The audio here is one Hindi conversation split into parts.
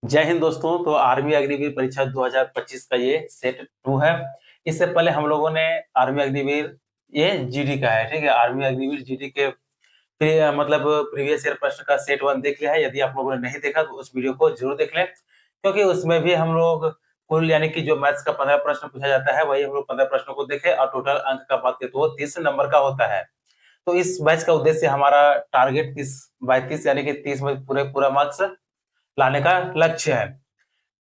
जय हिंद दोस्तों। तो आर्मी अग्निवीर परीक्षा 2025 का ये सेट 2 है। इससे पहले हम लोगों ने आर्मी अग्निवीर ये जीडी का है, ठीक है। आर्मी अग्निवीर जीडी के मतलब प्रीवियस ईयर प्रश्न का सेट 1 देख लिया है। यदि आप लोगों ने नहीं देखा तो उस वीडियो को जरूर देख लें, क्योंकि उसमें भी हम लोग कुल यानी कि जो मैथ्स का 15 प्रश्न पूछा जाता है वही हम लोग 15 प्रश्नों को देखे, और टोटल अंक का बात करें तो वो 30 नंबर का होता है। तो इस बैच का उद्देश्य हमारा टारगेट 30/30 यानी कि 30 में पूरा मार्क्स लाने का लक्ष्य है।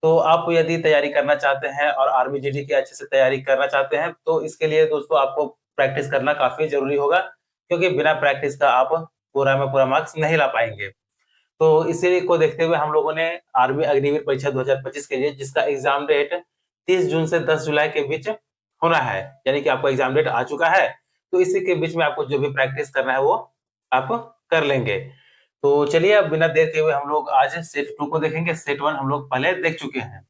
तो आप यदि तैयारी करना चाहते हैं और आर्मी जीडी की अच्छे से तैयारी करना चाहते हैं तो इसके लिए दोस्तों आपको प्रैक्टिस करना काफी जरूरी होगा, क्योंकि बिना प्रैक्टिस का आप पूरा में पूरा मार्क्स नहीं ला पाएंगे। तो इसी को देखते हुए हम लोगों ने आर्मी अग्निवीर परीक्षा 2025 के लिए, जिसका एग्जाम डेट 30 जून से 10 जुलाई के बीच होना है, यानी कि आपका एग्जाम डेट आ चुका है। तो इसी के बीच में आपको जो भी प्रैक्टिस करना है वो आप कर लेंगे। तो चलिए अब बिना देर के हुए हम लोग आज सेट 2 को देखेंगे। सेट 1 हम लोग पहले देख चुके हैं,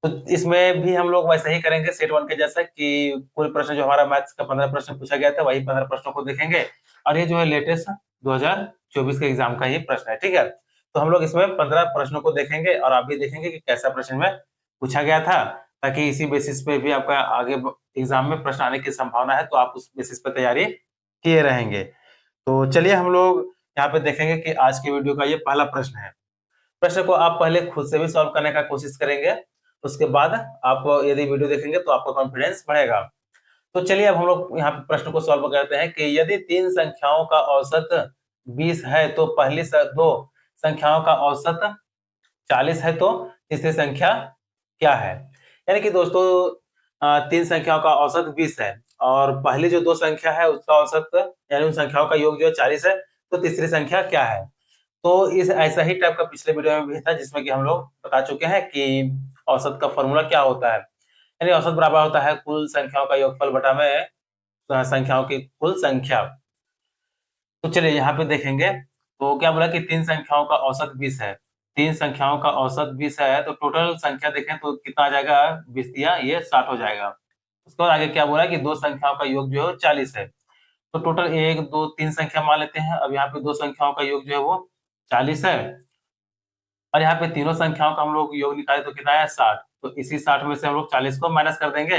तो इसमें भी हम लोग वैसे ही करेंगे सेट 1 के जैसा कि कुल प्रश्न जो हमारा मैथ्स का 15 प्रश्न पूछा गया था वही 15 प्रश्नों को देखेंगे। और ये जो है लेटेस्ट 2024 के एग्जाम का ही प्रश्न है, ठीक है। तो हम लोग इसमें 15 प्रश्नों को देखेंगे और आप भी देखेंगे कि कैसा प्रश्न में पूछा गया था, ताकि इसी बेसिस पे भी आपका आगे एग्जाम में प्रश्न आने की संभावना है, तो आप उस बेसिस पे तैयारी किए रहेंगे। तो चलिए हम लोग यहाँ पे देखेंगे कि आज की वीडियो का ये पहला प्रश्न है। प्रश्न को आप पहले खुद से भी सॉल्व करने का कोशिश करेंगे, उसके बाद आप यदि वीडियो देखेंगे तो आपका कॉन्फिडेंस बढ़ेगा। तो चलिए अब हम लोग यहाँ पे प्रश्न को सॉल्व करते हैं कि यदि तीन संख्याओं का औसत 20 है तो पहली दो संख्याओं का औसत 40 है, तो तीसरी संख्या क्या है। यानी कि दोस्तों तीन संख्याओं का औसत 20 है और पहली जो दो संख्या है उसका औसत यानी उन संख्याओं का योग जो है 40 है, तो तीसरी संख्या क्या है। तो इस ऐसा ही टाइप का पिछले वीडियो में भी था, जिसमें कि हम लोग बता चुके हैं कि औसत का फॉर्मूला क्या होता है। यानी औसत बराबर होता है कुल संख्याओं का योगफल बटा में संख्याओं की कुल संख्या। तो चलिए यहाँ पे देखेंगे, तो क्या बोला कि तीन संख्याओं का औसत 20 है। तीन संख्याओं का औसत 20 है तो टोटल संख्या देखें तो कितना आ जाएगा, 20 दिया ये 60 हो जाएगा। उसके बाद आगे क्या बोला कि दो संख्याओं का योग जो है 40 है। तो टोटल एक दो तीन संख्या मान लेते हैं। अब यहाँ पे दो संख्याओं का योग जो है वो 40 है, और यहाँ पे तीनों संख्याओं का हम लोग योग निकाले तो कितना है 60। तो इसी 60 में से हम लोग 40 को माइनस कर देंगे,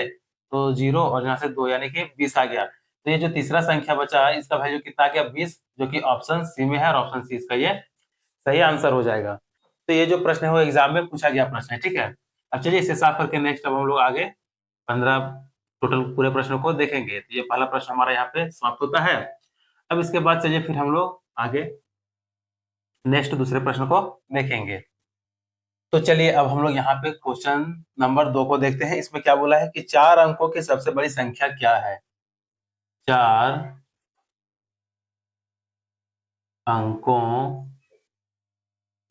तो 0 और यहाँ से 2 यानी कि 20 आ गया। तो ये जो तीसरा संख्या बचा है इसका वैल्यू कितना आ गया 20, जो कि ऑप्शन सी में है, और ऑप्शन सी इसका ये सही आंसर हो जाएगा। तो ये जो प्रश्न है वो एग्जाम में पूछा गया प्रश्न है, ठीक है। अब चलिए इसे साफ करके नेक्स्ट अब हम लोग आगे 15 टोटल पूरे प्रश्नों को देखेंगे। तो ये पहला प्रश्न हमारा यहाँ पे समाप्त होता है। अब इसके बाद चलिए फिर हम लोग आगे नेक्स्ट दूसरे प्रश्न को देखेंगे। तो चलिए अब हम लोग यहाँ पे क्वेश्चन नंबर 2 को देखते हैं। इसमें क्या बोला है कि 4 अंकों की सबसे बड़ी संख्या क्या है। 4 अंकों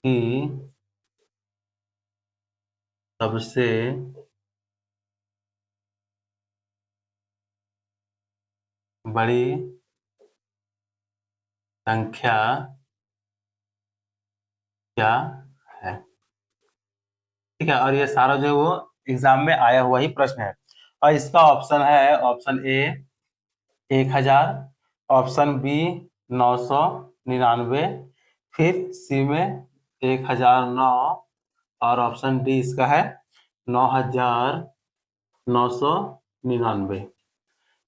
की सबसे बड़ी संख्या क्या है, ठीक है। और ये सारा जो है वो एग्जाम में आया हुआ ही प्रश्न है, और इसका ऑप्शन है ऑप्शन ए 1000, ऑप्शन बी 999, फिर सी में 1009, और ऑप्शन डी इसका है 9999।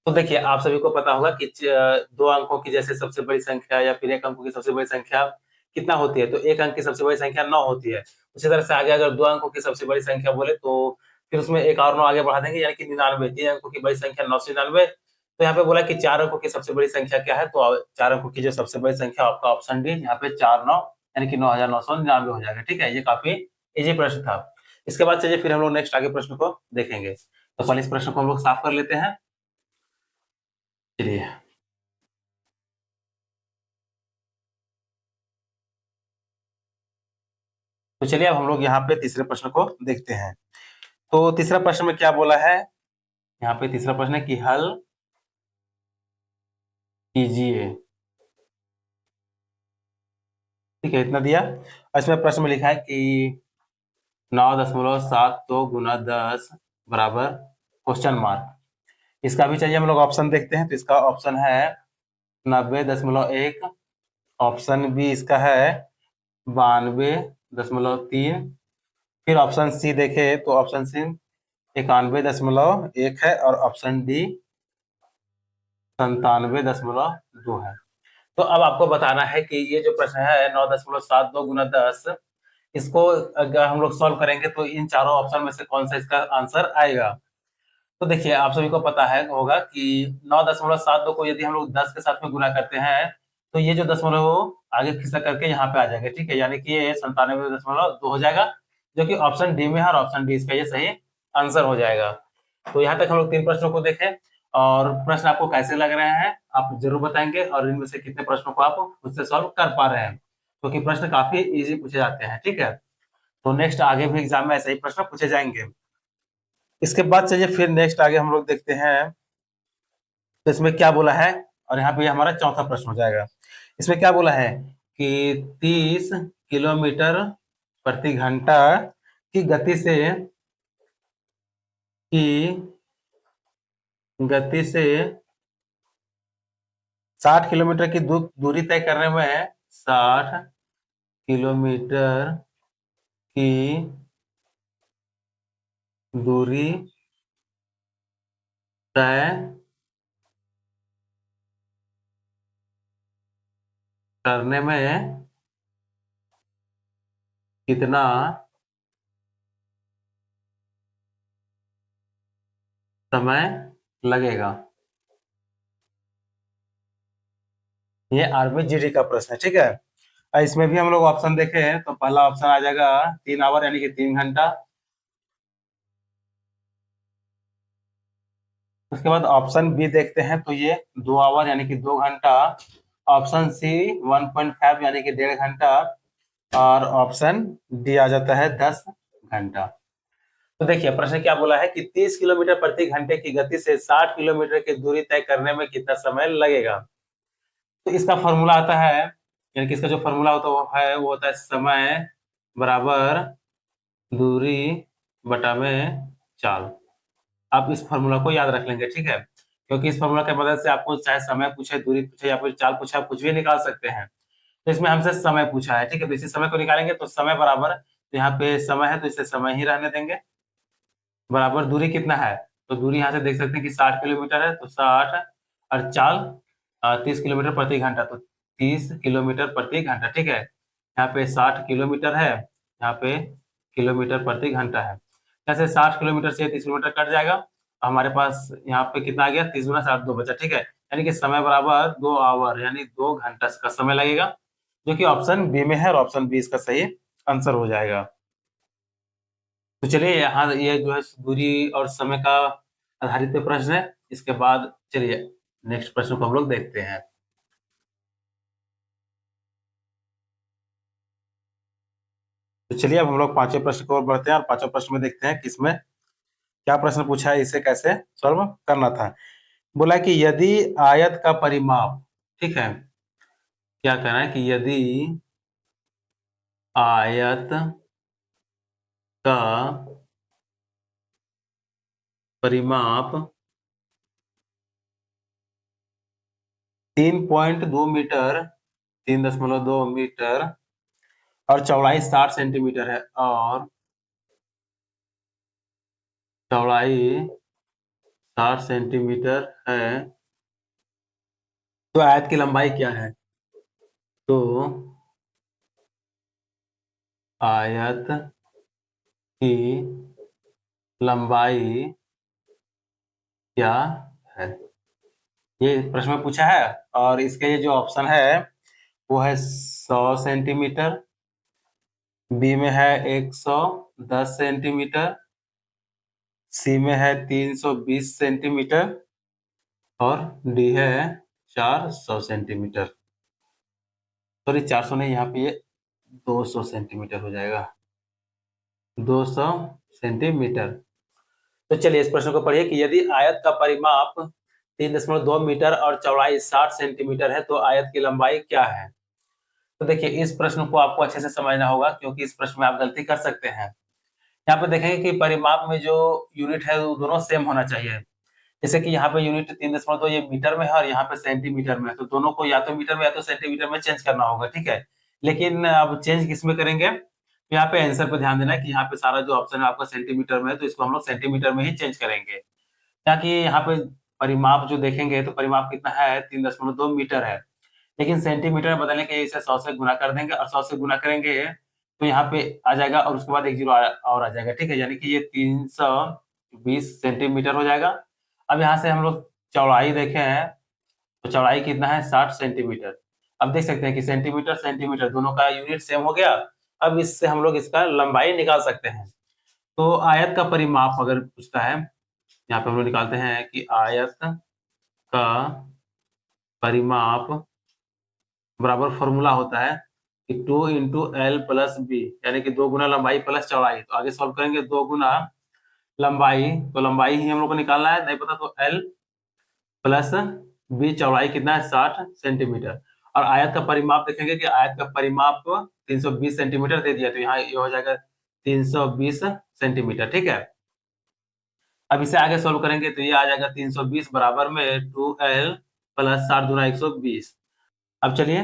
तो देखिए आप सभी को पता होगा कि दो अंकों की जैसे सबसे बड़ी संख्या या फिर एक अंकों की सबसे बड़ी संख्या कितना होती है, तो एक अंक की सबसे बड़ी संख्या 9 होती है। उसी तरह से आगे अगर दो अंकों की सबसे बड़ी संख्या बोले तो फिर उसमें एक और 9 आगे बढ़ा देंगे, यानी कि 99। तीन अंकों की बड़ी संख्या 999। तो यहाँ पे बोला कि चार अंकों की सबसे बड़ी संख्या क्या है, तो चार अंकों की जो सबसे बड़ी संख्या आपका ऑप्शन डी, यहाँ पे 49 यानी कि 9999 हो जाएगा, ठीक है। ये काफी इजी प्रश्न था। इसके बाद चलिए फिर हम लोग नेक्स्ट आगे प्रश्न को देखेंगे। तो पहले इस प्रश्न को हम लोग साफ कर लेते हैं। चलिए तो चलिए अब हम लोग यहाँ पे तीसरे प्रश्न को देखते हैं। तो तीसरा प्रश्न में क्या बोला है, यहाँ पे तीसरा प्रश्न है कि हल कीजिए, ठीक है, इतना दिया। और इसमें प्रश्न में लिखा है कि 9.72 गुना 10 बराबर क्वेश्चन मार्क। इसका भी चाहिए हम लोग ऑप्शन देखते हैं। तो इसका ऑप्शन है 90.1, ऑप्शन बी इसका है 92.3, फिर ऑप्शन सी देखे तो ऑप्शन सी 91.1 है और ऑप्शन डी 97.2 है। तो अब आपको बताना है कि ये जो प्रश्न है 9.72 गुना 10, इसको अगर हम लोग सॉल्व करेंगे तो इन चारों ऑप्शन में से कौन सा इसका आंसर आएगा। तो देखिए आप सभी को पता है होगा कि 9.72 को यदि हम लोग 10 के साथ में गुना करते हैं तो ये जो दशमलव वो आगे खिसक करके यहाँ पे आ जाएगा, ठीक है, यानी कि ये 97.2 हो जाएगा, जो कि ऑप्शन डी में है और ऑप्शन डी इसका ये सही आंसर हो जाएगा। तो यहाँ तक हम लोग 3 प्रश्नों को देखें और प्रश्न आपको कैसे लग रहे हैं आप जरूर बताएंगे और इनमें से कितने प्रश्नों को आप मुझसे सॉल्व कर पा रहे हैं, क्योंकि प्रश्न काफी इजी पूछे जाते हैं, ठीक है। तो नेक्स्ट आगे भी एग्जाम में ऐसे ही प्रश्न पूछे जाएंगे। इसके बाद चलिए फिर नेक्स्ट आगे हम लोग देखते हैं तो इसमें क्या बोला है, और यहाँ पे हमारा चौथा प्रश्न हो जाएगा। इसमें क्या बोला है कि 30 किलोमीटर प्रति घंटा की गति से 60 किलोमीटर की दूरी तय करने में 60 किलोमीटर की दूरी तय करने में कितना समय लगेगा। ये आर्मी जीडी का प्रश्न है, ठीक है। इसमें भी हम लोग ऑप्शन देखें तो पहला ऑप्शन आ जाएगा 3 आवर यानी कि 3 घंटा। उसके बाद ऑप्शन बी देखते हैं तो ये 2 आवर यानी कि 2 घंटा। ऑप्शन सी 1.5 यानी कि 1.5 घंटा और ऑप्शन डी आ जाता है 10 घंटा। तो देखिए प्रश्न क्या बोला है कि 30 किलोमीटर प्रति घंटे की गति से 60 किलोमीटर की दूरी तय करने में कितना समय लगेगा। तो इसका फॉर्मूला आता है, यानी कि इसका जो फॉर्मूला होता है वो होता है समय बराबर दूरी बटा में चाल। आप इस फॉर्मूला को याद रख लेंगे, ठीक है, क्योंकि इस फॉर्मूला की मदद से आपको चाहे समय पूछे, दूरी पूछे या फिर चाल पूछे, आप कुछ भी निकाल सकते हैं। तो इसमें हमसे समय पूछा है, ठीक है, तो इसी समय को निकालेंगे तो समय बराबर, तो यहाँ पे समय है तो इसे समय ही रहने देंगे, बराबर दूरी कितना है, तो दूरी यहाँ से देख सकते हैं कि 60 किलोमीटर है, तो 60 और चाल 30 किलोमीटर प्रति घंटा, तो 30 किलोमीटर प्रति घंटा, ठीक है। यहाँ पे 60 किलोमीटर है, यहाँ पे किलोमीटर प्रति घंटा है। जैसे 60 किलोमीटर से 30 किलोमीटर कट जाएगा तो हमारे पास यहाँ पे कितना आ गया, 30 गुना 60 2 बचा, ठीक है, यानी कि समय बराबर 2 आवर यानी 2 घंटा का समय लगेगा, जो कि ऑप्शन बी में है और ऑप्शन बी इसका सही आंसर हो जाएगा। तो चलिए यहाँ ये जो है दूरी और समय का आधारित पे प्रश्न है। इसके बाद चलिए नेक्स्ट प्रश्न को हम लोग देखते हैं। तो चलिए अब हम लोग पांचवें प्रश्न को और बढ़ते हैं और पांचवें प्रश्न में देखते हैं कि इसमें क्या प्रश्न पूछा है, इसे कैसे सॉल्व करना था। बोला कि यदि आयत का परिमाप, ठीक है, क्या कहना है कि यदि आयत का परिमाप 3.2 मीटर 3.2 मीटर और चौड़ाई 60 सेंटीमीटर है और चौड़ाई 60 सेंटीमीटर है, तो आयत की लंबाई क्या है। तो आयत की लंबाई क्या है, ये प्रश्न में पूछा है। और इसके ये जो ऑप्शन है वो है 100 सेंटीमीटर, बी में है 110 सेंटीमीटर, सी में है 320 सेंटीमीटर और डी है 400 सेंटीमीटर। सॉरी 400 नहीं, यहाँ पे ये 200 सेंटीमीटर हो जाएगा, 200 सेंटीमीटर। तो चलिए इस प्रश्न को पढ़िए कि यदि आयत का परिमाप 3.2 मीटर और चौड़ाई 60 सेंटीमीटर है तो आयत की लंबाई क्या है। तो देखिए इस प्रश्न को आपको अच्छे से समझना होगा, क्योंकि इस प्रश्न में आप गलती कर सकते हैं। यहाँ पे देखेंगे कि परिमाप में जो यूनिट है वो दोनों सेम होना चाहिए। जैसे कि यहाँ पे यूनिट 3.2 ये मीटर में है और यहाँ पे सेंटीमीटर में है, तो दोनों को या तो मीटर में या तो सेंटीमीटर में चेंज करना होगा, ठीक है। लेकिन अब चेंज किस में करेंगे, यहाँ पे आंसर पे ध्यान देना है कि यहाँ पे सारा जो ऑप्शन है आपका सेंटीमीटर में है, तो इसको हम लोग सेंटीमीटर में ही चेंज करेंगे, ताकि यहाँ पे परिमाप जो देखेंगे तो परिमाप कितना है, 3.2 मीटर है, लेकिन सेंटीमीटर में बदलने के लिए इसे 100 से गुना कर देंगे, और 100 से गुना करेंगे तो यहाँ पे आ जाएगा, और उसके बाद एक जीरो और आ जाएगा, ठीक है, यानी कि ये 320 सेंटीमीटर हो जाएगा। अब यहाँ से हम लोग चौड़ाई देखे हैं, तो चौड़ाई कितना है, 60 सेंटीमीटर। अब देख सकते हैं कि सेंटीमीटर सेंटीमीटर दोनों का यूनिट सेम हो गया। अब इससे हम लोग इसका लंबाई निकाल सकते हैं। तो आयत का परिमाप अगर पूछता है, यहाँ पे हम लोग निकालते हैं कि आयत का परिमाप बराबर फॉर्मूला होता है कि 2 × L + B, यानी कि 2 गुना लंबाई प्लस चौड़ाई। तो आगे सॉल्व करेंगे, 2 गुना लंबाई, तो लंबाई ही हम लोग को निकालना है, नहीं पता तो L प्लस B, चौड़ाई कितना है, 60 सेंटीमीटर। और आयत का परिमाप देखेंगे कि आयत का परिमाप 320 सेंटीमीटर दे दिया, तो यहाँ ये हो जाएगा 320 सेंटीमीटर, ठीक है। अब इसे आगे सोल्व करेंगे तो ये आ जाएगा 320 बराबर में 2L प्लस 60 गुना 120। अब चलिए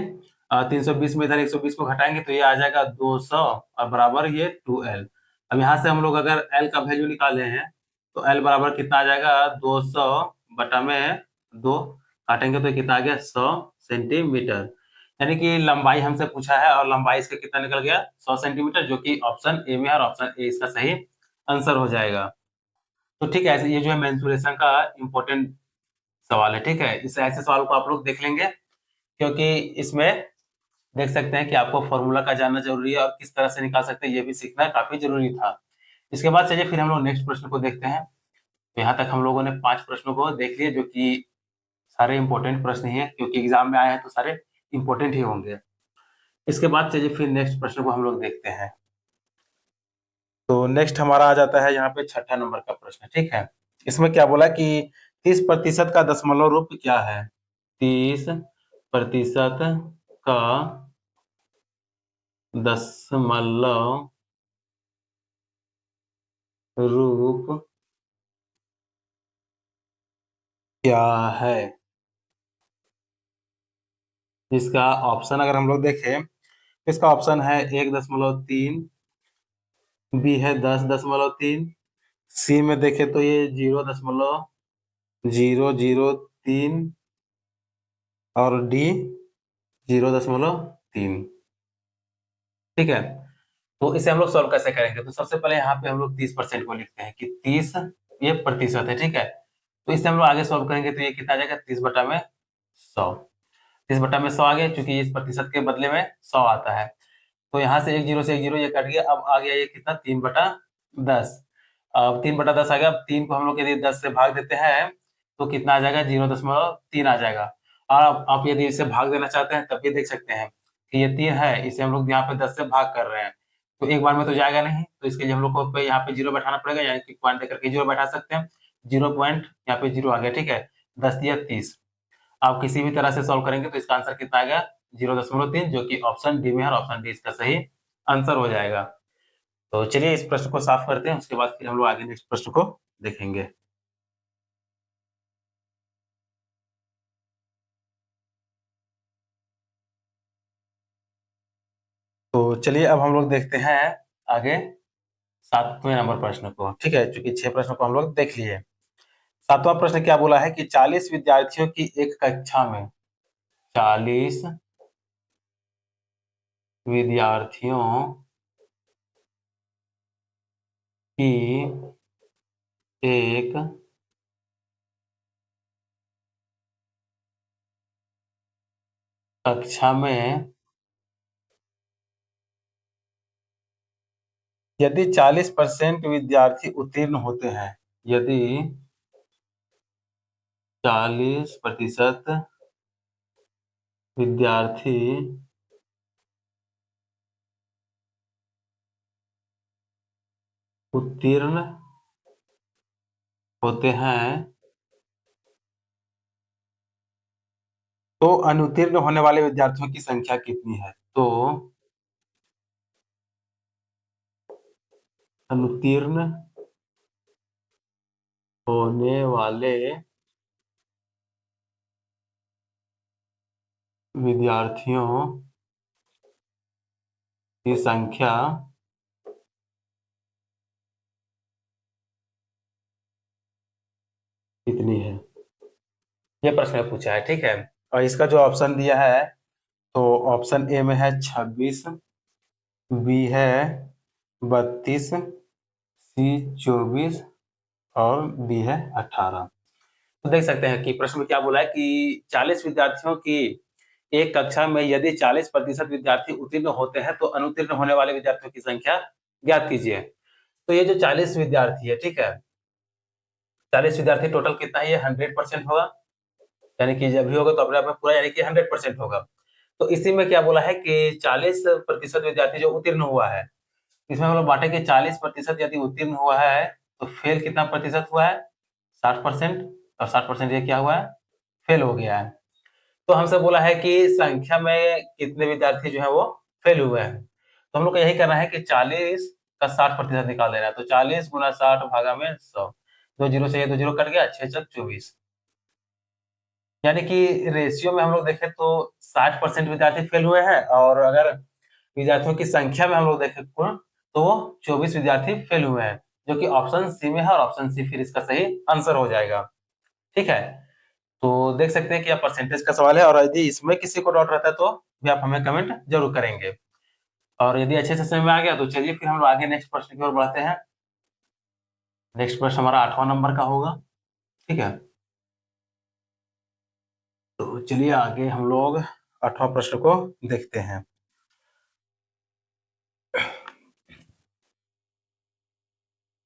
320 में इधर 120 को घटाएंगे तो ये आ जाएगा 200, और बराबर ये 2L। अब यहाँ से हम लोग अगर L का वैल्यू निकाले हैं तो L बराबर कितना आ जाएगा, 200 बटा में 2, काटेंगे तो कितना आ गया, 100 सेंटीमीटर। यानी कि लंबाई हमसे पूछा है और लंबाई इसका कितना निकल गया, 100 सेंटीमीटर, जो कि ऑप्शन ए में है, और ऑप्शन ए इसका सही आंसर हो जाएगा। तो ठीक है, ऐसे ये जो है मेंसुरेशन का इम्पोर्टेंट सवाल है, ठीक है। इस ऐसे सवाल को आप लोग देख लेंगे, क्योंकि इसमें देख सकते हैं कि आपको फॉर्मूला का जानना जरूरी है, और किस तरह से निकाल सकते हैं ये भी सीखना काफी जरूरी था। इसके बाद चलिए फिर हम लोग नेक्स्ट प्रश्न को देखते हैं। तो यहाँ तक हम लोगों ने 5 प्रश्नों को देख लिए, जो कि सारे इंपॉर्टेंट प्रश्न ही है, क्योंकि एग्जाम में आए हैं तो सारे इंपॉर्टेंट ही होंगे। इसके बाद चलिए फिर नेक्स्ट प्रश्न को हम लोग देखते हैं। तो नेक्स्ट हमारा आ जाता है यहाँ पे 6ठा नंबर का प्रश्न, ठीक है। इसमें क्या बोला कि 30% का दशमलव रूप क्या है, 30% का दशमलव रूप क्या है। इसका ऑप्शन अगर हम लोग देखें, इसका ऑप्शन है 1.3, बी है 10.3, सी में देखें तो ये 0.003, और डी 0.3, ठीक है। तो इसे हम लोग सॉल्व कैसे करेंगे, तो सबसे पहले यहाँ पे हम लोग 30% को लिखते हैं कि 30 ये प्रतिशत है, ठीक है। तो इसे हम लोग आगे सॉल्व करेंगे तो ये कितना आ जाएगा, 30 बटा में 100, 30 बटा में 100 आ गया, क्योंकि इस प्रतिशत के बदले में 100 आता है। तो यहाँ से एक जीरो से एक जीरो ये कट गया, अब आ गया ये कितना, 3/10। अब 3/10 आ गया, अब 3 को हम लोग यदि 10 से भाग देते हैं तो कितना आ जाएगा, 0.3 आ जाएगा। और अब आप यदि इसे भाग देना चाहते हैं तब भी देख सकते हैं कि ये 3 है, इसे हम लोग यहाँ पे 10 से भाग कर रहे हैं, तो एक बार में तो जाएगा नहीं, तो इसके लिए हम लोग को पे यहाँ पे जीरो बैठाना पड़ेगा, यानी कि पॉइंट देकर के जीरो बैठा सकते हैं। 0 पॉइंट यहाँ पे जीरो आ गया, ठीक है। 10 या 30 आप किसी भी तरह से सॉल्व करेंगे तो इसका आंसर कितना आ गया, 0.3, जो कि ऑप्शन डी में है, और ऑप्शन डी इसका सही आंसर हो जाएगा। तो चलिए इस प्रश्न को साफ करते हैं, उसके बाद फिर हम लोग आगे नेक्स्ट प्रश्न को देखेंगे। तो चलिए अब हम लोग देखते हैं आगे 7वें नंबर प्रश्न को, ठीक है, क्योंकि 6 प्रश्नों को हम लोग देख लिए। 7वां प्रश्न क्या बोला है कि 40 विद्यार्थियों की एक कक्षा में 40 विद्यार्थियों की एक कक्षा में यदि 40% विद्यार्थी उत्तीर्ण होते हैं, यदि 40% विद्यार्थी उत्तीर्ण होते हैं तो अनुत्तीर्ण होने वाले विद्यार्थियों की संख्या कितनी है। तो अनुत्तीर्ण होने वाले विद्यार्थियों की संख्या कितनी है, ये प्रश्न में पूछा है, ठीक है। और इसका जो ऑप्शन दिया है, तो ऑप्शन ए में है 26, बी है 32, सी 24 और डी है 18। तो देख सकते हैं कि प्रश्न में क्या बोला है कि 40 विद्यार्थियों की एक कक्षा में यदि 40% विद्यार्थी उत्तीर्ण होते हैं तो अनुत्तीर्ण होने वाले विद्यार्थियों की संख्या ज्ञात कीजिए। तो ये जो 40 विद्यार्थी है, ठीक है, 40 विद्यार्थी टोटल कितना है, ये 100% होगा, यानी कि जब भी होगा तो अपने आप में पूरा, यानी कि 100% होगा। तो इसी में क्या बोला है कि 40% विद्यार्थी जो उत्तीर्ण हुआ है, इसमें हम लोग बांटेंगे 40% यदि उत्तीर्ण हुआ है तो फेल कितना प्रतिशत हुआ है, 60%, और 60% ये क्या हुआ है, फेल हो गया है। तो हमसे बोला है कि संख्या में कितने विद्यार्थी जो है वो फेल हुए हैं। तो हम लोग को यही करना है कि 40 का 60% निकाल देना है। तो 40 गुना 60 भागा में 100, 2 जीरो से ये 2 जीरो कट गया, 6 चक 24, यानी कि रेशियो में हम लोग देखें तो 60% विद्यार्थी फेल हुए हैं, और अगर विद्यार्थियों की संख्या में हम लोग देखें कुल, तो वो 24 विद्यार्थी फेल हुए हैं, जो कि ऑप्शन सी में है, और ऑप्शन सी फिर इसका सही आंसर हो जाएगा, ठीक है। तो देख सकते हैं कि यह परसेंटेज का सवाल है, और यदि इसमें किसी को डाउट रहता है तो भी आप हमें कमेंट जरूर करेंगे। और यदि अच्छे से समझ में आ गया तो चलिए फिर हम लोग आगे नेक्स्ट प्रश्न की ओर बढ़ते हैं। नेक्स्ट प्रश्न हमारा 8वां नंबर का होगा, ठीक है। तो चलिए आगे हम लोग 8वां प्रश्न को देखते हैं।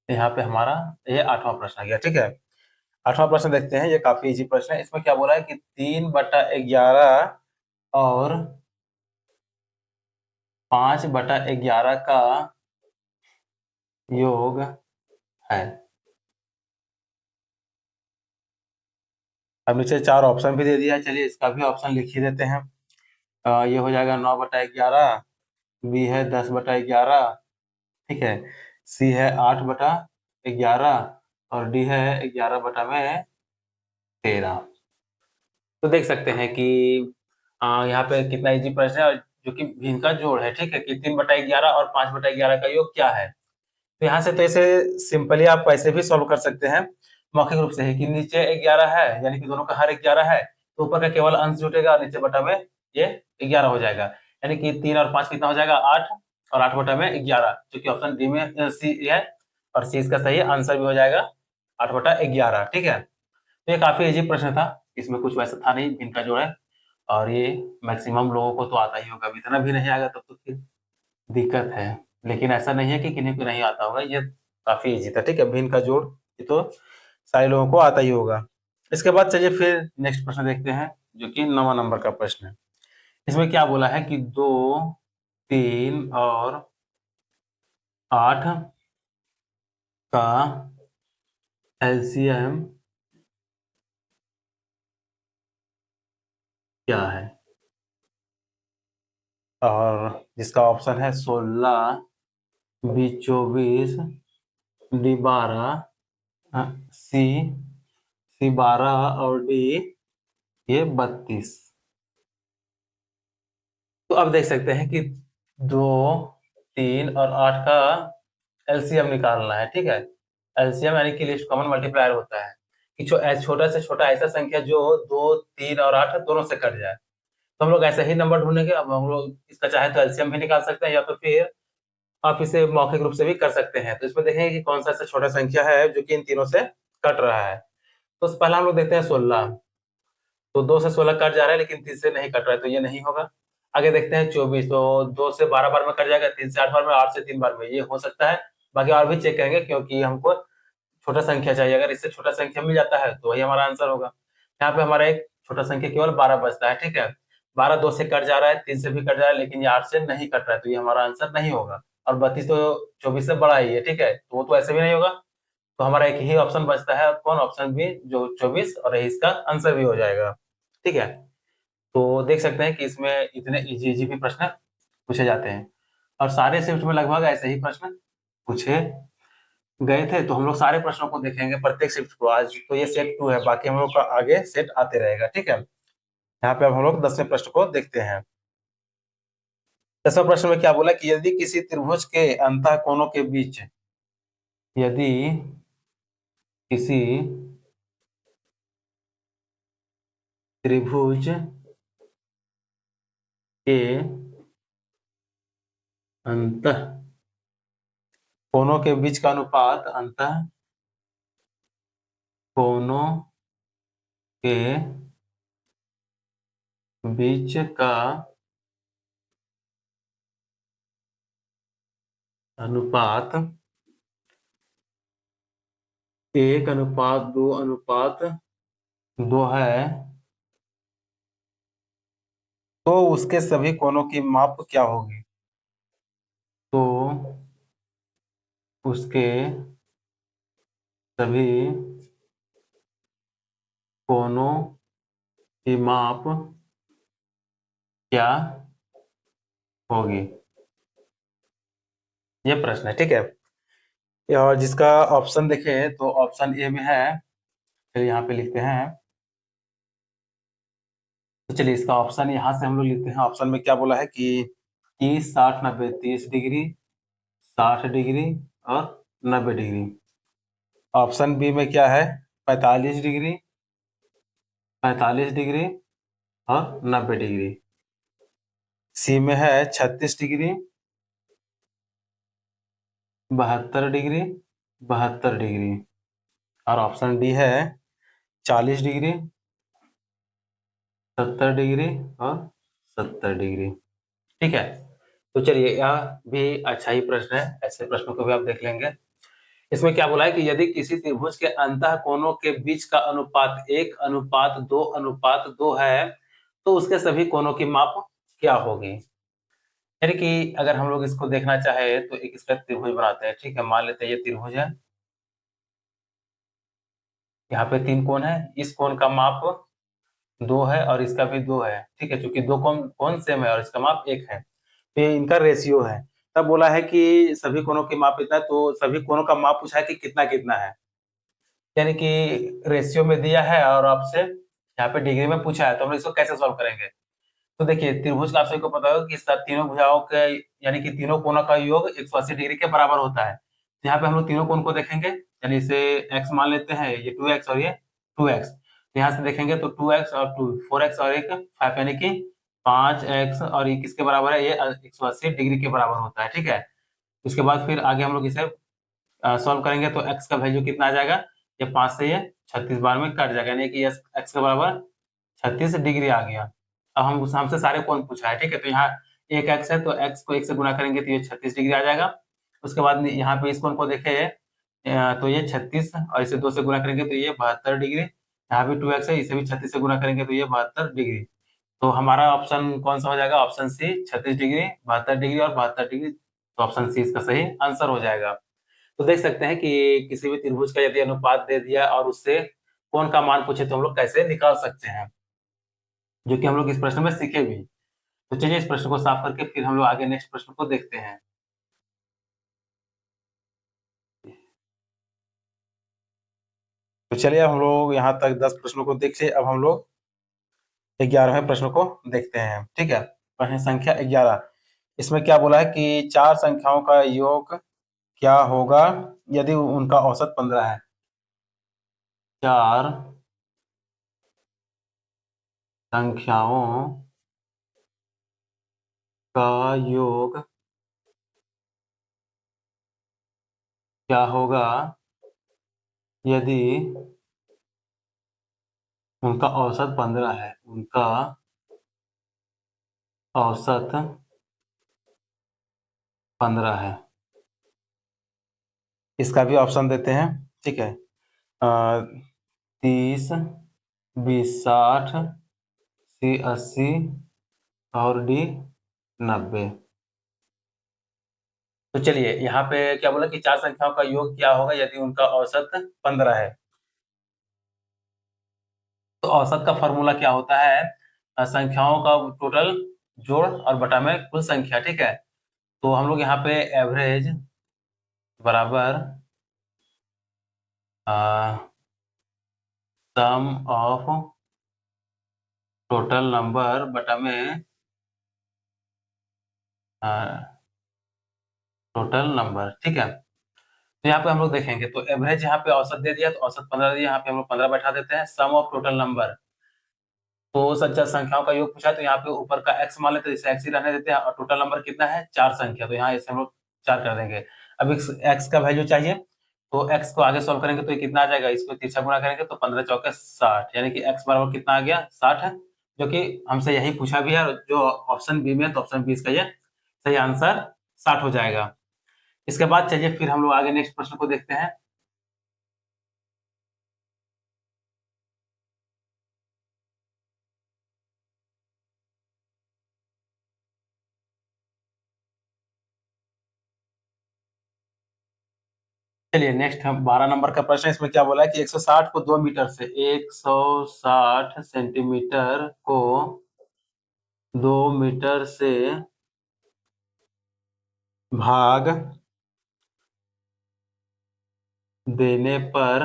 यहाँ पे हमारा ये 8वां प्रश्न आ गया, ठीक है। 8वां प्रश्न देखते हैं, ये काफी इजी प्रश्न है। इसमें क्या बोला है कि 3/11 और 5/11 का योग है। अब नीचे 4 ऑप्शन भी दे दिया है, चलिए इसका भी ऑप्शन लिख ही देते हैं। ये हो जाएगा 9/11, बी है 10/11, ठीक है, सी है 8/11 और डी है 11/13। तो देख सकते हैं कि यहाँ पे कितना इजी प्रश्न है, और जो कि इनका जोड़ है, ठीक है, कि 3/11 और 5/11 का योग क्या है। तो यहाँ से तो इसे सिंपली आप ऐसे भी सॉल्व कर सकते हैं मौखिक रूप से ही, कि नीचे 11 है, यानी कि दोनों का हर 11 है, तो ऊपर का केवल अंश जुटेगा और नीचे बटा में ये 11 हो जाएगा, यानी कि 3 और 5 कितना हो जाएगा, 8, और 8/11, जो कि ऑप्शन डी में सी है, और सी इसका सही आंसर भी हो जाएगा 8/11, ठीक है। तो ये काफी इजी प्रश्न था, इसमें कुछ वैसा था नहीं, इनका जो है, और ये मैक्सिमम लोगों को तो आता ही होगा, अब इतना भी नहीं आएगा तब तो फिर दिक्कत है। लेकिन ऐसा नहीं है कि किन्हीं को नहीं आता होगा, ये काफी इजी था, ठीक है। भिन्न का जोड़ ये तो सारे लोगों को आता ही होगा। इसके बाद चलिए फिर नेक्स्ट प्रश्न देखते हैं, जो कि 9वां नंबर का प्रश्न है। इसमें क्या बोला है कि 2, 3 और 8 का एलसीएम क्या है, और जिसका ऑप्शन है 16, बी 24, डी 12, सी सी 12 और डी ये 32। तो अब देख सकते हैं कि 2, 3 और 8 का एलसीएम निकालना है, ठीक है। एलसीएम यानी कि लिस्ट कॉमन मल्टीप्लायर होता है, कि छोटा से छोटा ऐसा संख्या जो 2, 3 और 8 दोनों से कट जाए। तो हम लोग ऐसे ही नंबर ढूंढेंगे। अब हम लोग इसका चाहे तो एलसीएम भी निकाल सकते हैं, या तो फिर आप इसे मौखिक रूप से भी कर सकते हैं। तो इसमें देखेंगे कि कौन सा ऐसा छोटा संख्या है जो कि इन तीनों से कट रहा है। तो पहला हम लोग देखते हैं 16। तो 2 से 16 कट जा रहा है, लेकिन 3 से नहीं कट रहा है, तो ये नहीं होगा। आगे देखते हैं 24, तो 2 से 12 बार में कट जाएगा, 3 से 8 बार में, 8 से 3 बार में, ये हो सकता है। बाकी और भी चेक करेंगे, क्योंकि हमको छोटा संख्या चाहिए, अगर इससे छोटा संख्या मिल जाता है तो वही हमारा आंसर होगा। यहाँ पे हमारा एक छोटा संख्या केवल 12 बचता है, ठीक है। 12 2 से कट जा रहा है, 3 से भी कट जा रहा है, लेकिन ये 8 से नहीं कट रहा है, तो ये हमारा आंसर नहीं होगा। और 32 तो 24 से बड़ा ही है, ठीक है, तो वो तो ऐसे भी नहीं होगा। तो हमारा एक ही ऑप्शन बचता है, कौन, ऑप्शन बी जो 24, और यही इसका आंसर भी हो जाएगा, ठीक है। तो देख सकते हैं कि इसमें इतने इजी इजी भी प्रश्न पूछे जाते हैं, और सारे शिफ्ट में लगभग ऐसे ही प्रश्न पूछे गए थे। तो हम लोग सारे प्रश्नों को देखेंगे, प्रत्येक शिफ्ट को। आज तो ये सेट 2 है, बाकी हम लोग का आगे सेट आते रहेगा, ठीक है। यहाँ पे अब हम लोग 10वें प्रश्न को देखते हैं। 10वें प्रश्न में क्या बोला कि यदि किसी त्रिभुज के अंतः कोणों के बीच, यदि किसी त्रिभुज के अंतः कोनों के बीच का अनुपात, अंतः कोनों के बीच का अनुपात 1:2:2 है, तो उसके सभी कोनों की माप क्या होगी? तो उसके सभी कोनों की माप क्या होगी? ये प्रश्न है, ठीक है। और जिसका ऑप्शन देखें तो ऑप्शन ए में है, फिर यहाँ पे लिखते हैं। तो चलिए इसका ऑप्शन यहाँ से हम लोग लिखते हैं। ऑप्शन में क्या बोला है कि 30, 60, 90, 30 डिग्री, 60 डिग्री और 90 डिग्री। ऑप्शन बी में क्या है? 45 डिग्री, 45 डिग्री और 90 डिग्री। सी में है 36 डिग्री, 72 डिग्री, 72 डिग्री। और ऑप्शन डी है 40 डिग्री, 70 डिग्री और 70 डिग्री। ठीक है, तो चलिए यह भी अच्छा ही प्रश्न है, ऐसे प्रश्नों को भी आप देख लेंगे। इसमें क्या बोला है कि यदि किसी त्रिभुज के अंतः कोनों के बीच का अनुपात 1:2:2 है, तो उसके सभी कोनों की माप क्या होगी? यानी कि अगर हम लोग इसको देखना चाहे तो एक इसका त्रिभुज बनाते हैं। ठीक है, मान लेते हैं ये त्रिभुज है, यहाँ पे 3 कोण है, इस कोण का माप 2 है और इसका भी 2 है। ठीक है, क्योंकि दो कोण कोण सेम है और इसका माप 1 है, तो ये इनका रेशियो है। तब बोला है कि सभी कोणों की माप इतना है, तो सभी कोणों का माप पूछा है कि कितना कितना है, यानी कि रेशियो में दिया है और आपसे यहाँ पे डिग्री में पूछा है, तो हम लोग इसको कैसे सॉल्व करेंगे? तो देखिए त्रिभुज का आप सभी को पता होगा कि तीनों भुजाओं के यानी कि तीनों कोणों का योग 180 डिग्री के बराबर होता है। तो यहाँ पे हम लोग तीनों कोण को देखेंगे, यानी इसे x मान लेते हैं, ये 2x और ये 2x। तो यहाँ से देखेंगे तो 2x और 2 4x और एक 5, यानी कि 5x, और ये किसके बराबर है? ये 180 डिग्री के बराबर होता है। ठीक है, उसके बाद फिर आगे हम लोग इसे सॉल्व करेंगे तो x का वैल्यू कितना आ जाएगा? ये 5 से ये 36 बार में कट जाएगा, यानी कि x के बराबर 36 डिग्री आ गया। अब हमसे सारे कोण पूछा है। ठीक है, तो यहाँ एक x है, तो x को 1 से गुना करेंगे तो ये 36 डिग्री आ जाएगा। उसके बाद यहाँ पे इस कोण को देखे तो ये 36, और इसे 2 से गुना करेंगे तो ये 72 डिग्री। यहाँ भी 2x है, इसे भी 36 से गुना करेंगे तो ये 72 डिग्री। तो हमारा ऑप्शन कौन सा हो जाएगा? ऑप्शन सी, 36 डिग्री, 72 डिग्री और 72 डिग्री। तो ऑप्शन सी इसका सही आंसर हो जाएगा। तो देख सकते हैं कि किसी भी त्रिभुज का यदि अनुपात दे दिया और उससे कोण का मान पूछे तो हम लोग कैसे निकाल सकते हैं, जो कि हम लोग इस प्रश्न में सीखे भी। तो चलिए इस प्रश्न को साफ करके फिर हम लोग आगे नेक्स्ट प्रश्न को देखते हैं। तो चलिए हम लोग यहाँ तक 10 प्रश्नों को देख लिए, अब हम लोग 11वें प्रश्न को देखते हैं। ठीक है, प्रश्न संख्या 11। इसमें क्या बोला है कि 4 संख्याओं का योग क्या होगा यदि उनका औसत 15 है? 4 संख्याओं का योग क्या होगा यदि उनका औसत 15 है? उनका औसत 15 है। इसका भी ऑप्शन देते हैं। ठीक है, 30, बी 60, सी 80 और डी 90। तो चलिए यहाँ पे क्या बोला कि 4 संख्याओं का योग क्या होगा यदि उनका औसत 15 है? तो औसत का फॉर्मूला क्या होता है? संख्याओं का टोटल जोड़ और बटा में कुल संख्या। ठीक है, तो हम लोग यहाँ पे एवरेज बराबर सम ऑफ टोटल नंबर बटा में टोटल नंबर। ठीक है, तो यहाँ पे हम लोग देखेंगे तो एवरेज यहाँ पे औसत दे दिया, तो औसत 15 दिया, यहाँ पे हम लोग 15 बैठा देते हैं। सम ऑफ टोटल नंबर, तो सच्चा संख्याओं का योग पूछा, तो यहाँ पे ऊपर का x मान लेते हैं, इसे x ही रहने देते हैं, और टोटल नंबर कितना है 4 संख्या, तो यहाँ इसे हम लोग 4 कर देंगे। अब इस x का वैल्यू चाहिए, तो x को आगे सॉल्व करेंगे तो ये कितना आ जाएगा, इसको तिरछा गुणा करेंगे तो 15 चौके 60, यानी कि x बराबर कितना आ गया 60 है, जो कि हमसे यही पूछा भी है, और जो ऑप्शन बी में है, तो ऑप्शन बी इसका ये सही आंसर 60 हो जाएगा। इसके बाद चलिए फिर हम लोग आगे नेक्स्ट प्रश्न को देखते हैं। चलिए नेक्स्ट हम 12 नंबर का प्रश्न है। इसमें क्या बोला है कि 160 को 2 मीटर से 160 सेंटीमीटर को 2 मीटर से भाग देने पर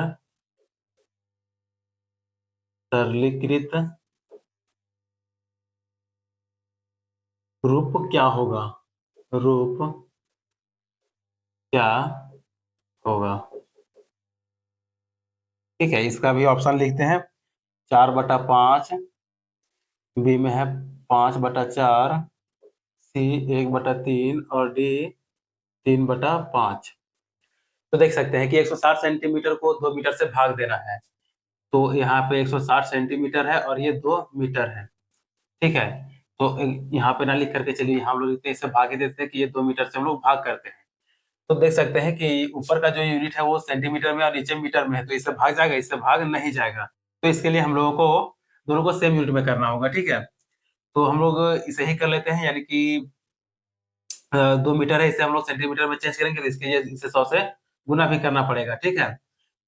सरलीकृत रूप क्या होगा, रूप क्या होगा। ठीक है, इसका भी ऑप्शन लिखते हैं। 4/5, बी में है 5/4, सी 1/3 और डी 3/5। तो देख सकते हैं कि 160 सेंटीमीटर को 2 मीटर से भाग देना है, तो यहाँ पे 160 सेंटीमीटर है और ये 2 मीटर है। ठीक है, तो यहाँ पे ना लिख करके चलिए हम लोग लिखते हैं, इससे भाग ही देते हैं कि ये 2 मीटर से हम लोग भाग करते हैं। तो देख सकते हैं कि ऊपर का जो यूनिट है वो सेंटीमीटर में और नीचे मीटर में है, तो इससे भाग जाएगा, इससे भाग नहीं जाएगा। तो इसके लिए हम लोगों को दोनों को सेम यूनिट में करना होगा। ठीक है, तो हम लोग इसे ही कर लेते हैं, यानी कि 2 मीटर है, इसे हम लोग सेंटीमीटर में चेंज करेंगे, तो इसके लिए इसे 100 से गुना भी करना पड़ेगा। ठीक है,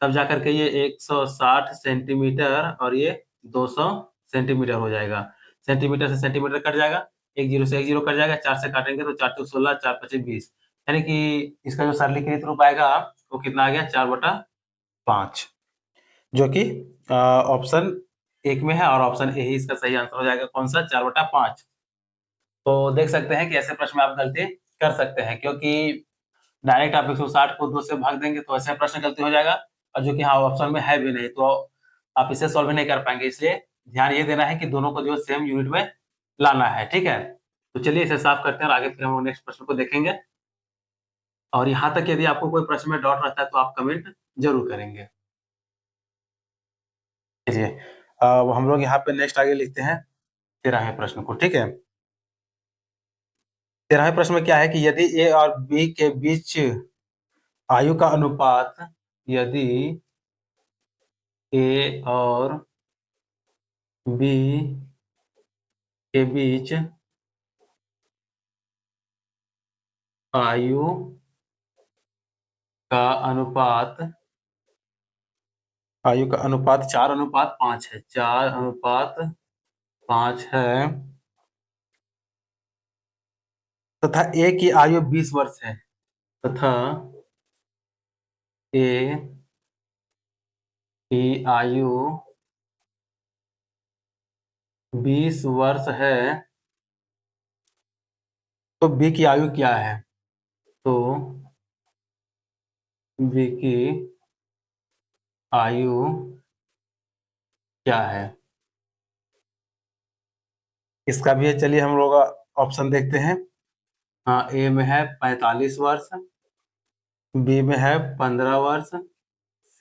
तब जाकर के ये 160 सेंटीमीटर और ये 200 सेंटीमीटर हो जाएगा। सेंटीमीटर से सेंटीमीटर कट जाएगा, एक जीरो से एक जीरो कट जाएगा, 4 से काटेंगे तो 4 चौक 16, 4 पचे 20, यानी कि इसका जो सरलीकृत रूप आएगा वो कितना आ गया 4/5, जो कि ऑप्शन एक में है, और ऑप्शन ए ही इसका सही आंसर हो जाएगा। कौन सा 4/5। तो देख सकते हैं कि ऐसे प्रश्न में आप गलती कर सकते हैं, क्योंकि डायरेक्ट आप 160 को 2 से भाग देंगे तो ऐसे प्रश्न गलती हो जाएगा, और जो कि हाँ ऑप्शन में है भी नहीं, तो आप इसे सॉल्व नहीं कर पाएंगे। इसलिए ध्यान ये देना है कि दोनों को जो सेम यूनिट में लाना है। ठीक है, तो चलिए इसे साफ करते हैं और आगे फिर हम नेक्स्ट प्रश्न को देखेंगे। और यहाँ तक यदि आपको कोई प्रश्न में डाउट रहता है तो आप कमेंट जरूर करेंगे। चलिए वो हम लोग यहाँ पे नेक्स्ट आगे लिखते हैं 13वें प्रश्न को। ठीक है, 13वें प्रश्न में क्या है कि यदि ए और बी के बीच आयु का अनुपात, यदि ए और बी के बीच आयु का अनुपात, आयु का अनुपात 4:5 है, 4:5 है, तथा ए की आयु 20 वर्ष है, तथा ए की आयु 20 वर्ष है, तो बी की आयु क्या है। तो बी की आयु क्या है, इसका भी है। चलिए हम लोग ऑप्शन देखते हैं। हाँ, ए में है 45 वर्ष, बी में है 15 वर्ष,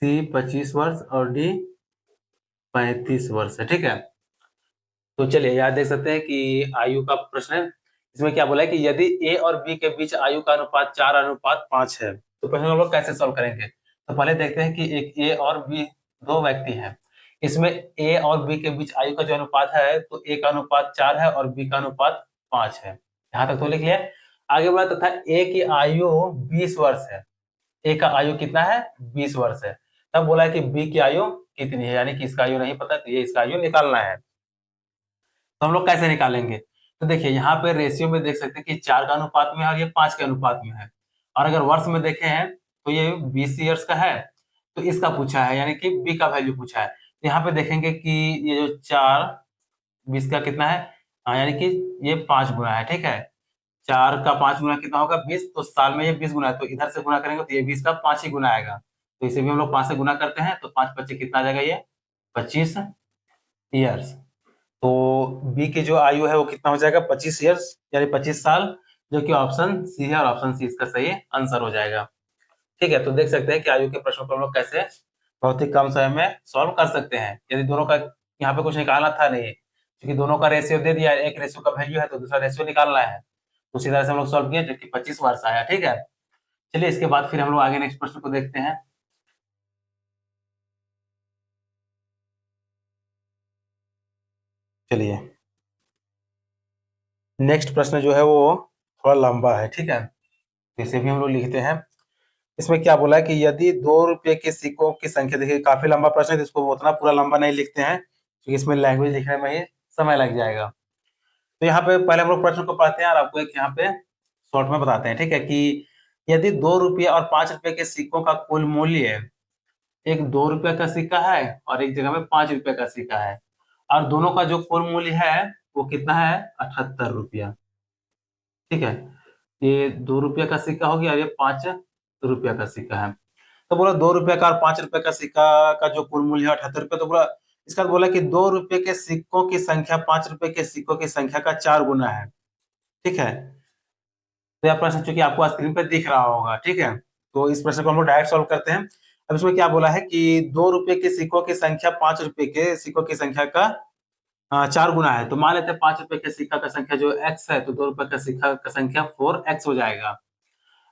सी 25 वर्ष और डी 35 वर्ष है। ठीक है, तो चलिए यहाँ देख सकते हैं कि आयु का प्रश्न है। इसमें क्या बोला है कि यदि ए और बी के बीच आयु का अनुपात 4:5 है, तो प्रश्न हम लोग कैसे सॉल्व करेंगे। तो पहले देखते हैं कि एक ए और बी दो व्यक्ति हैं, इसमें ए और बी के बीच आयु का जो अनुपात है, तो ए का अनुपात 4 है और बी का अनुपात 5 है। यहाँ तक तो लिख लिया। आगे बोला तथा ए की आयु 20 वर्ष है, ए का आयु कितना है 20 वर्ष है। तब बोला है कि बी की आयु कितनी है, यानी कि इसका आयु नहीं पता, तो ये इसका आयु निकालना है। तो हम लोग कैसे निकालेंगे, तो देखिए यहाँ पे रेशियो में देख सकते हैं कि 4 का अनुपात में है और ये 5 के अनुपात में है, और अगर वर्ष में देखे हैं तो ये 20 ईयर्स का है, तो इसका पूछा है, यानी कि बी का वैल्यू पूछा है। तो यहाँ पे देखेंगे कि ये जो 4 20 का कितना है, यानी कि ये 5 गुना है। ठीक है, 4 का 5 गुना कितना होगा 20, तो साल में ये 20 गुना है, तो इधर से गुना करेंगे तो ये 20 का 5 ही गुना आएगा, तो इसे भी हम लोग 5 से गुना करते हैं, तो 5 25 कितना आ जाएगा, ये 25 ईयर्स। तो बी की जो आयु है वो कितना हो जाएगा, 25 ईयर्स यानी 25 साल, जो कि ऑप्शन सी है और ऑप्शन सी इसका सही आंसर हो जाएगा। ठीक है, तो देख सकते हैं कि आयु के प्रश्नों को हम लोग कैसे बहुत ही कम समय में सॉल्व कर सकते हैं। यदि दोनों का यहाँ पे कुछ निकालना था नहीं, क्योंकि दोनों का रेशियो दे दिया, एक रेशियो का वैल्यू है तो दूसरा रेशियो निकालना है, तो उसी तरह से हम लोग सॉल्व किए, जो कि 25 वर्ष आया। ठीक है, चलिए इसके बाद फिर हम लोग आगे नेक्स्ट प्रश्न को देखते हैं। चलिए नेक्स्ट प्रश्न जो है वो थोड़ा लंबा है। ठीक है, इसे भी हम लोग लिखते हैं। इसमें क्या बोला है कि यदि 2 रुपए के सिक्कों की संख्या, देखिए काफी लंबा प्रश्न है, तो इसको उतना पूरा लंबा नहीं लिखते हैं क्योंकि इसमें लैंग्वेज लिखने में ही समय लग जाएगा। तो यहाँ पे पहले हम लोग प्रश्न को पढ़ते हैं और आपको एक यहाँ पे शॉर्ट में बताते हैं। ठीक है, कि यदि 2 रुपये और 5 रुपए के सिक्कों का कुल मूल्य एक 2 रुपए का सिक्का है और एक जगह में 5 रुपए का सिक्का है, और दोनों का जो कुल मूल्य है वो कितना है, 78 रुपया। ठीक है, ये 2 रुपये का सिक्का हो गया और ये 5 रुपया का सिक्का है। तो बोला 2 रुपये का और 5 रुपए का सिक्का का जो कुल मूल्य है 78 रुपये, तो बोला इसका बोला कि 2 रुपए के सिक्कों की संख्या 5 रुपए के सिक्कों की संख्या का 4 गुना है। ठीक है, तो यह प्रश्न चूंकि आपको स्क्रीन पर दिख रहा होगा। ठीक है, तो इस प्रश्न को हम लोग डायरेक्ट सॉल्व करते हैं। अब इसमें क्या बोला है कि 2 रुपए के सिक्कों की संख्या 5 रुपए के सिक्कों की संख्या का 4 गुना है। तो मान लेते हैं 5 रुपए के सिक्का का संख्या जो एक्स है, तो 2 रुपए का सिक्का का संख्या 4x हो जाएगा।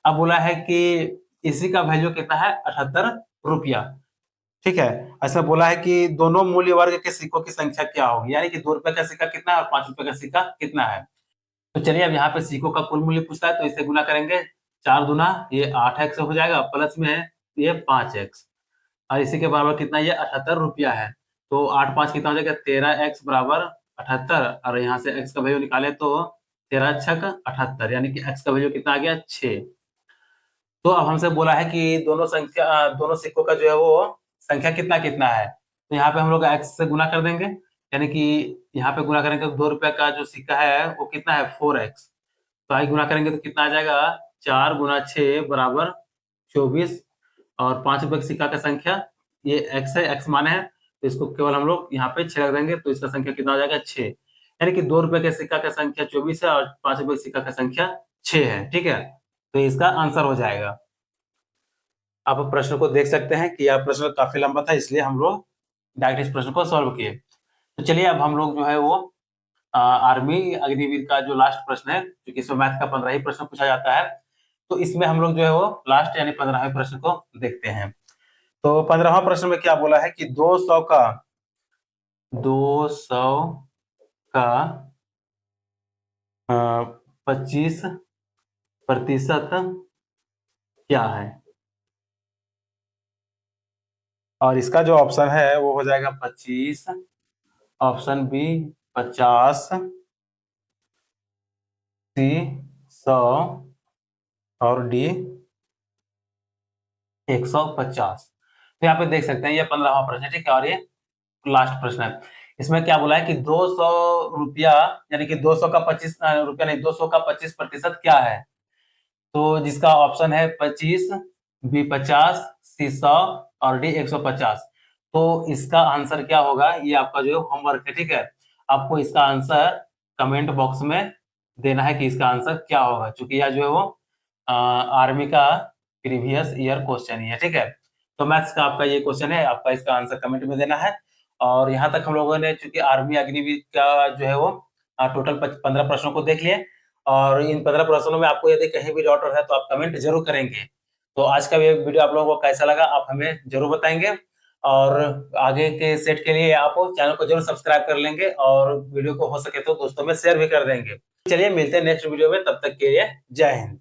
अब बोला है कि इसी का वैल्यू कितना है, 78 रुपया। ठीक है, ऐसा बोला है कि दोनों मूल्य वर्ग के सिक्कों की संख्या क्या होगी, यानी कि 2 रुपए का सिक्का कितना है और 5 रुपए का सिक्का कितना है। तो चलिए अब यहाँ पे सिक्कों का कुल मूल्य पूछता है, तो इसे गुना करेंगे, 4 दुना ये 8x हो जाएगा, प्लस में है ये 5x, और इसी के बराबर कितना, ये 78 रुपया है। तो 8 5 कितना हो जाएगा, 13x बराबर 78, और यहाँ से x का वैल्यू निकाले तो 13 छक 78, यानी कि x का वैल्यू कितना आ गया, 6। तो अब हमसे बोला है कि दोनों सिक्कों का जो है वो संख्या कितना कितना है। तो यहाँ पे हम लोग x से गुना कर देंगे, यानी कि यहाँ पे गुना करेंगे तो 2 रुपए का जो सिक्का है वो कितना है, 4x। तो आई गुना करेंगे तो कितना आ जाएगा, 4 गुना 6 बराबर 24, और 5 रुपए के सिक्का का संख्या ये x है, x माने है, तो इसको केवल हम लोग यहाँ पे 6 रख देंगे, तो इसका संख्या कितना हो जाएगा, 6। यानी कि 2 रुपए के सिक्का का संख्या 24 है और 5 रुपए के सिक्का का संख्या 6 है। ठीक है, तो इसका आंसर हो जाएगा। आप प्रश्न को देख सकते हैं कि यह प्रश्न काफी लंबा था, इसलिए हम लोग डायरेक्ट इस प्रश्न को सॉल्व किए। तो चलिए अब हम लोग जो है वो आर्मी अग्निवीर का जो लास्ट प्रश्न है, क्योंकि इसमें मैथ का 15 ही प्रश्न पूछा जाता है, तो इसमें हम लोग जो है वो लास्ट यानी 15वें प्रश्न को देखते हैं। तो 15वां प्रश्न में क्या बोला है कि 200 का 25% क्या है, और इसका जो ऑप्शन है वो हो जाएगा 25, ऑप्शन बी 50, सी 100 और डी 150। तो यहाँ पे देख सकते हैं ये 15वां प्रश्न है। ठीक है, और ये लास्ट प्रश्न है। इसमें क्या बोला है कि 200 रुपया यानी कि 200 का 25 रुपया नहीं, 200 का 25% क्या है। तो जिसका ऑप्शन है 25, बी 50, सी 100 और डी 150। तो इसका आंसर क्या होगा, ये आपका जो होमवर्क है। ठीक है, आपको इसका आंसर कमेंट बॉक्स में देना है कि इसका आंसर क्या होगा, क्योंकि यह जो है वो आर्मी का प्रीवियस ईयर क्वेश्चन ही है। ठीक है, तो मैथ्स का आपका ये क्वेश्चन है, आपका इसका आंसर कमेंट में देना है। और यहाँ तक हम लोगों ने चूंकि आर्मी अग्निवीर का जो है वो टोटल 15 प्रश्नों को देख लिए, और इन 15 प्रश्नों में आपको यदि कहीं भी डाउट है तो आप कमेंट जरूर करेंगे। तो आज का ये वीडियो आप लोगों को कैसा लगा आप हमें जरूर बताएंगे, और आगे के सेट के लिए आप चैनल को जरूर सब्सक्राइब कर लेंगे और वीडियो को हो सके तो दोस्तों में शेयर भी कर देंगे। चलिए मिलते हैं नेक्स्ट वीडियो में, तब तक के लिए जय हिंद।